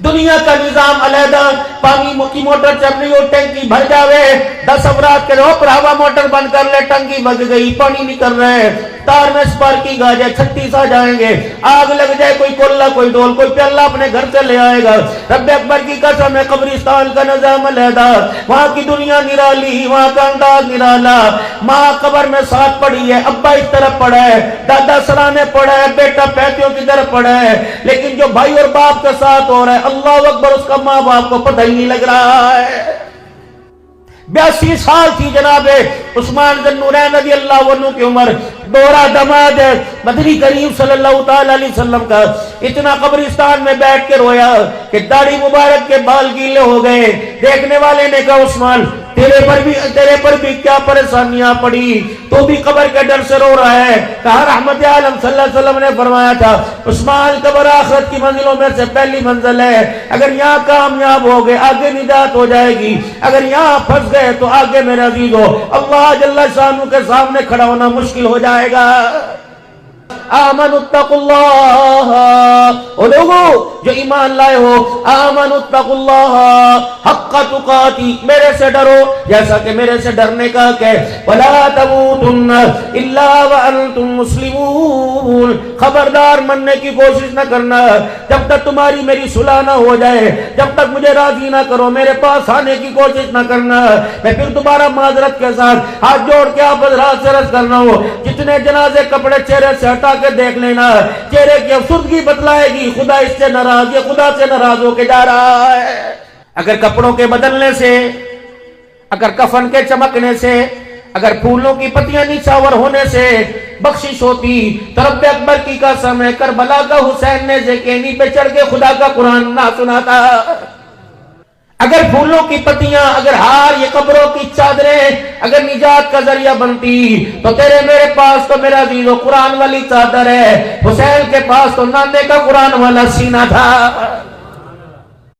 دنیا کا نظام علیحدہ، پانی کی موٹر چل رہی ہو، ٹنکی بھر جاوے، 10 افراد کے روپ ہوا موٹر بند کر لے، ٹنکی بج گئی، پانی نکل رہے، تار میں سپارکنگ آ جائے، 36 آ جائیں گے، آگ لگ جائے، کوئی کولہ کوئی ڈول کوئی پیالہ اپنے گھر سے لے آئے گا۔ رب اکبر کی قسم ہے، قبرستان کا نظام علیحدہ، وہاں کی دنیا نرالی، وہاں کا انداز نرالا۔ ماں قبر میں ساتھ پڑی ہے، ابا اس طرف پڑا ہے، دادا سرانے پڑا ہے، بیٹا پیتیوں کی طرف پڑا ہے، لیکن جو بھائی اور باپ کے ساتھ ہو رہا ہے، اللہ اکبر، اس کا ماں باپ کو پتہ ہی نہیں لگ رہا ہے۔ 82 سال تھی جناب عثمان ذی النورین رضی اللہ عنہ کی عمر، دوہرا دماد مدنی کریم صلی اللہ تعالی علیہ وسلم کا، اتنا قبرستان میں بیٹھ کے رویا کہ داڑھی مبارک کے بال گیلے ہو گئے۔ دیکھنے والے نے کہا عثمان تیرے پر بھی کیا پریشانیاں پڑی، تو بھی قبر کے ڈر سے رو رہا ہے؟ کہا رحمت عالم صلی اللہ علیہ وسلم نے فرمایا تھا عثمان، قبر آخرت کی منزلوں میں سے پہلی منزل ہے، اگر یہاں کامیاب ہو گئے آگے نجات ہو جائے گی، اگر یہاں پھنس گئے تو آگے میرے عزیز ہو اللہ جل شانہ کے سامنے کھڑا ہونا مشکل ہو جائے گا۔ آمنوا اتقوا اللہ، او لوگو جو ایمان لائے ہو، آمنوا اتقوا اللہ حق تقاتی، میرے سے ڈرو جیسا کہ میرے سے ڈرنے کا کہ ولا تموتن الا وانتم مسلمون، خبردار مننے کی کوشش نہ کرنا جب تک تمہاری میری صلح نہ ہو جائے، جب تک مجھے راضی نہ کرو، میرے پاس آنے کی کوشش نہ کرنا، میں پھر دوبارہ معذرت کے ساتھ ہاتھ جوڑ کے آپ حضرات سے عرض کرنا ہو، جتنے جنازے کپڑے چہرے سے ہٹا کے دیکھ لینا، چہرے کی افسردگی بتلائے گی خدا اس سے ناراض، یہ خدا سے ناراض ہو کے جا رہا ہے۔ اگر کپڑوں کے بدلنے سے، اگر کفن کے چمکنے سے، اگر پھولوں کی پتیاں نچھاور ہونے سے بخشش ہوتی تو رب اکبر کی قسم ہے کربلا کا حسین نے زکینی پہ چڑھ کے خدا کا قرآن نہ سناتا۔ اگر پھولوں کی پتیاں، اگر ہار، یہ قبروں کی چادریں اگر نجات کا ذریعہ بنتی تو تیرے میرے پاس تو میرا عزیز و قرآن والی چادر ہے، حسین کے پاس تو نانے کا قرآن والا سینہ تھا۔